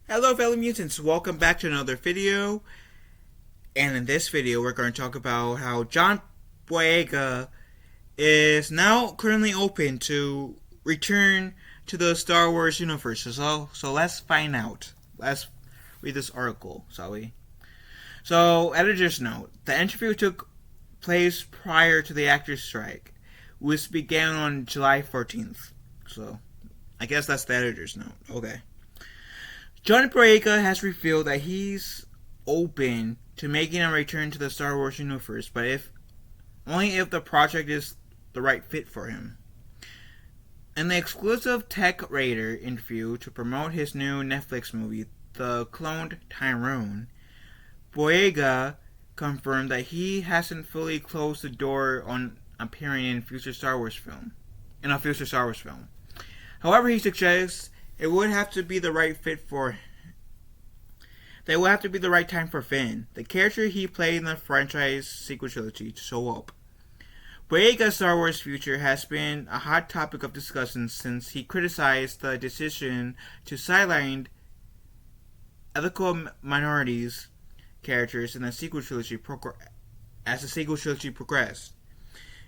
Hello fellow mutants, welcome back to another video. And in this video we're going to talk about how John Boyega is now currently open to return to the Star Wars universe. So let's find out. Let's read this article, shall we? So, editor's note. The interview took place prior to the actors' strike, which began on July 14th. So, I guess that's the editor's note. Okay. John Boyega has revealed that he's open to making a return to the Star Wars universe, but only if the project is the right fit for him. In the exclusive Tech Raider interview to promote his new Netflix movie, The Cloned Tyrone, Boyega confirmed that he hasn't fully closed the door on appearing in a future Star Wars film. However, he suggests it would have to be the right fit for. That would have to be the right time for Finn, the character he played in the franchise sequel trilogy, to show up. Boyega's Star Wars future has been a hot topic of discussion since he criticized the decision to sideline ethical minorities characters in the sequel trilogy as the sequel trilogy progressed.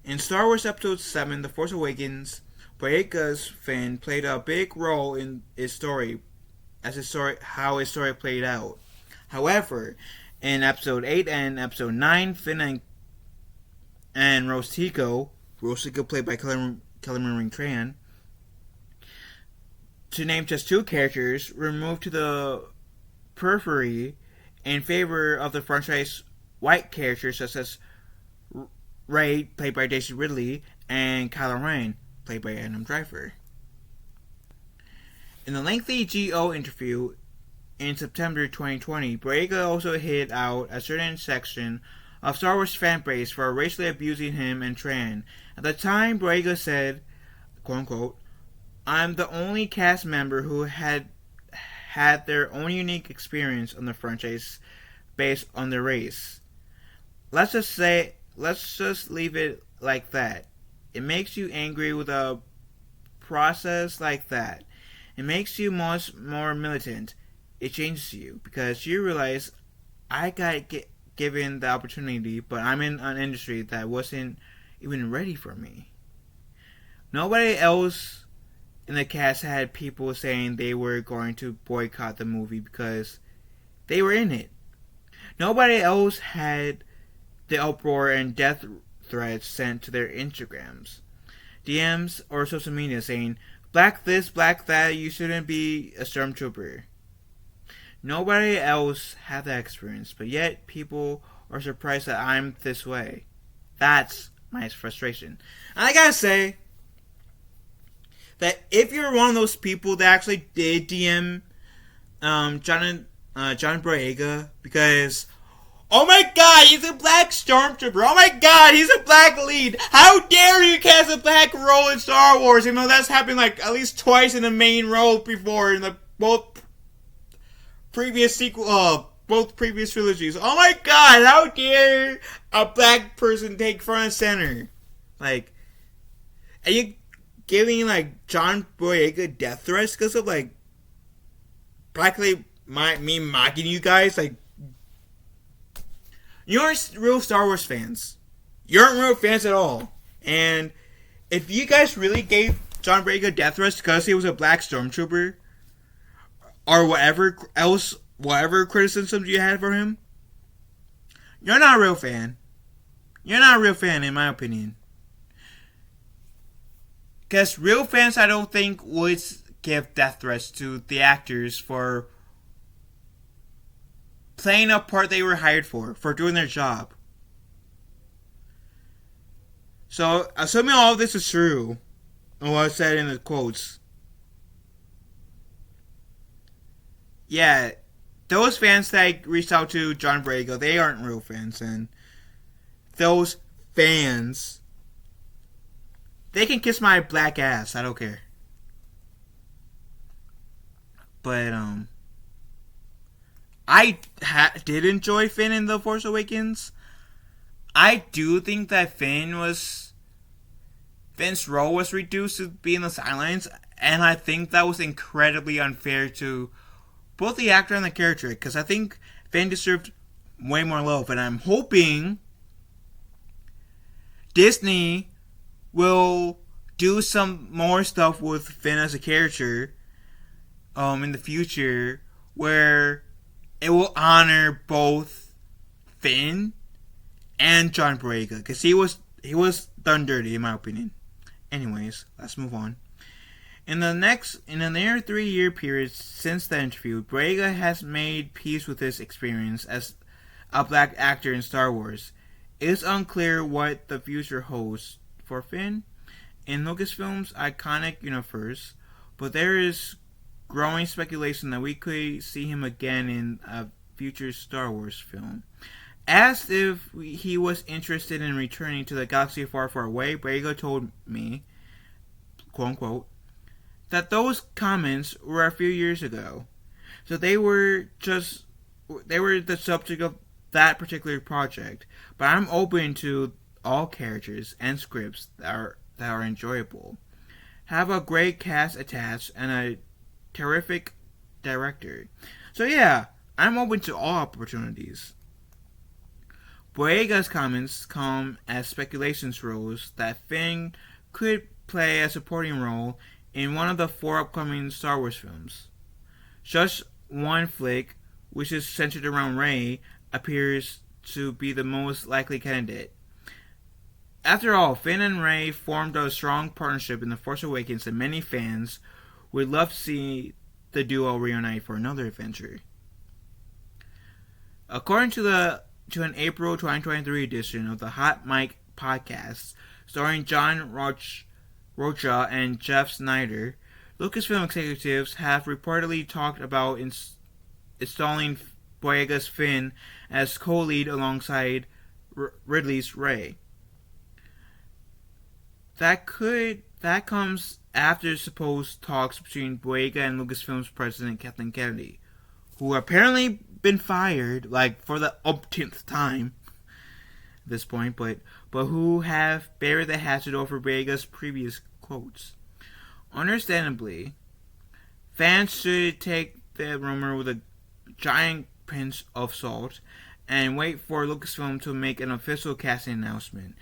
In Star Wars Episode 7, The Force Awakens, Boyega's Finn played a big role in his story, how his story played out. However, in Episode 8 and Episode 9, Finn and Rose Tico played by Kelly Marie Tran, to name just two characters, were moved to the periphery in favor of the franchise white characters such as Rey, played by Daisy Ridley, and Kylo Ren, played by Adam Driver. In the lengthy GO interview in September 2020, Boyega also hit out a certain section of Star Wars fan base for racially abusing him and Tran. At the time, Boyega said, quote unquote, "I'm the only cast member who had their own unique experience on the franchise based on their race. Let's just leave it like that. It makes you angry with a process like that. It makes you much more militant. It changes you because you realize I got given the opportunity, but I'm in an industry that wasn't even ready for me." Nobody else in the cast had people saying they were going to boycott the movie because they were in it. Nobody else had the uproar and death threats sent to their Instagrams, DMs, or social media saying, "Black this, black that, you shouldn't be a stormtrooper." Nobody else had that experience, but yet people are surprised that I'm this way. That's my frustration. And I gotta say that if you're one of those people that actually did DM John Boyega because, oh my god, he's a black stormtrooper. Oh my god, he's a black lead. How dare you cast a black role in Star Wars? You know, that's happened like at least twice in the main role before in both previous trilogies. Oh my god, how dare a black person take front and center? Like, are you giving like John Boyega death threats because of like practically me mocking you guys? Like, you aren't real Star Wars fans. You aren't real fans at all. And if you guys really gave John Boyega death threats because he was a black stormtrooper, or whatever criticisms you had for him, you're not a real fan. You're not a real fan, in my opinion. Because real fans, I don't think, would give death threats to the actors for playing a part they were hired for doing their job. So, assuming all of this is true, and what I said in the quotes, yeah, those fans that reached out to John Boyega, they aren't real fans, and those fans, they can kiss my black ass, I don't care. But, I did enjoy Finn in The Force Awakens. I do think that Finn's role was reduced to being the sidelines, and I think that was incredibly unfair to both the actor and the character, because I think Finn deserved way more love, and I'm hoping Disney will do some more stuff with Finn as a character in the future, where it will honor both Finn and John Boyega, because he was done dirty in my opinion. Anyways, let's move on. In the near 3-year period since the interview, Boyega has made peace with his experience as a black actor in Star Wars. It is unclear what the future holds for Finn in Lucasfilm's iconic universe, but there is growing speculation that we could see him again in a future Star Wars film. Asked if he was interested in returning to the galaxy far, far away, Boyega told me, quote unquote, that those comments were a few years ago. So they were the subject of that particular project. But I'm open to all characters and scripts that are enjoyable. Have a great cast attached and a terrific director. So yeah, I'm open to all opportunities. Boyega's comments come as speculations rose that Finn could play a supporting role in one of the 4 upcoming Star Wars films. Just one flick, which is centered around Rey, appears to be the most likely candidate. After all, Finn and Rey formed a strong partnership in The Force Awakens, and many fans would love to see the duo reunite for another adventure. According to an April 2023 edition of the Hot Mic podcast, starring John Rocha and Jeff Snyder, Lucasfilm executives have reportedly talked about installing Boyega's Finn as co-lead alongside Ridley's Rey. That comes after supposed talks between Boyega and Lucasfilm's president Kathleen Kennedy, who apparently been fired for the umpteenth time at this point, but who have buried the hatchet over Boyega's previous quotes. Understandably, fans should take the rumor with a giant pinch of salt and wait for Lucasfilm to make an official casting announcement.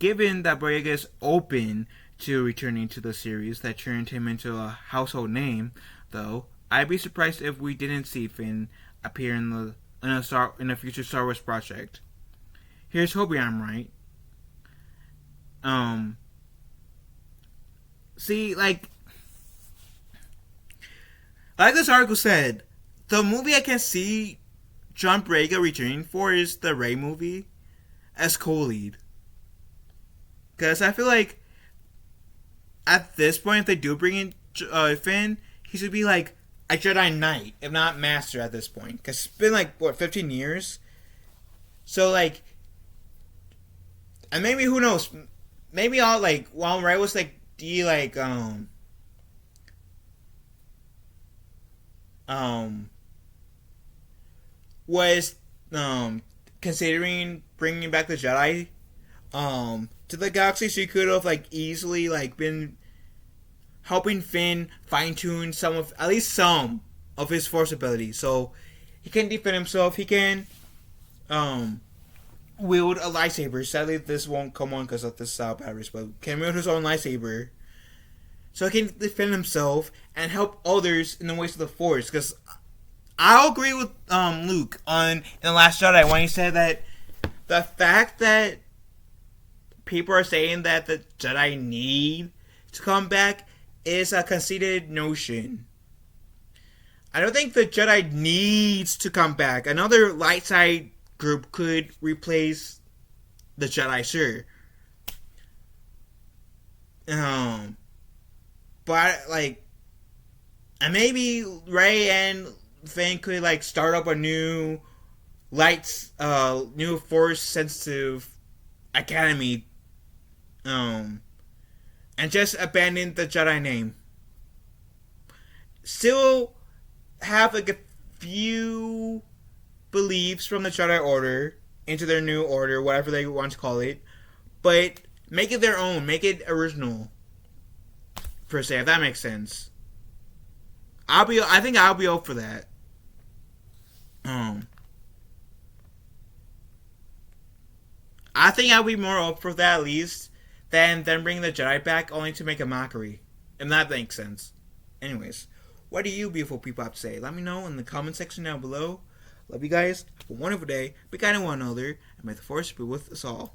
Given that Boyega is open to returning to the series that turned him into a household name, though, I'd be surprised if we didn't see Finn appear in a future Star Wars project. Here's hoping I'm right. See, like this article said, the movie I can see John Boyega returning for is the Rey movie as co-lead. Because I feel like at this point, if they do bring in Finn, he should be like a Jedi Knight, if not Master at this point. Because it's been 15 years? So and maybe, who knows, maybe I'll while Rey was was considering bringing back the Jedi to the galaxy, so he could have easily been helping Finn fine-tune at least some of his Force abilities, so he can defend himself. He can wield a lightsaber. Sadly, this won't come on because of the style batteries, but can wield his own lightsaber, so he can defend himself and help others in the ways of the Force. Because I'll agree with Luke in The Last Jedi when he said that the fact that people are saying that the Jedi need to come back is a conceited notion. I don't think the Jedi needs to come back. Another light side group could replace the Jedi, sure. But and maybe Rey and Finn could start up a new new Force sensitive academy, and just abandon the Jedi name. Still have a few beliefs from the Jedi Order into their new order, whatever they want to call it, but make it their own, make it original, per se, if that makes sense. I think I'll be up for that. Um, I think I'd be more up for that at least than bringing the Jedi back only to make a mockery. And that makes sense. Anyways, what do you beautiful people have to say? Let me know in the comment section down below. Love you guys. Have a wonderful day. Be kind to one another. And may the force be with us all.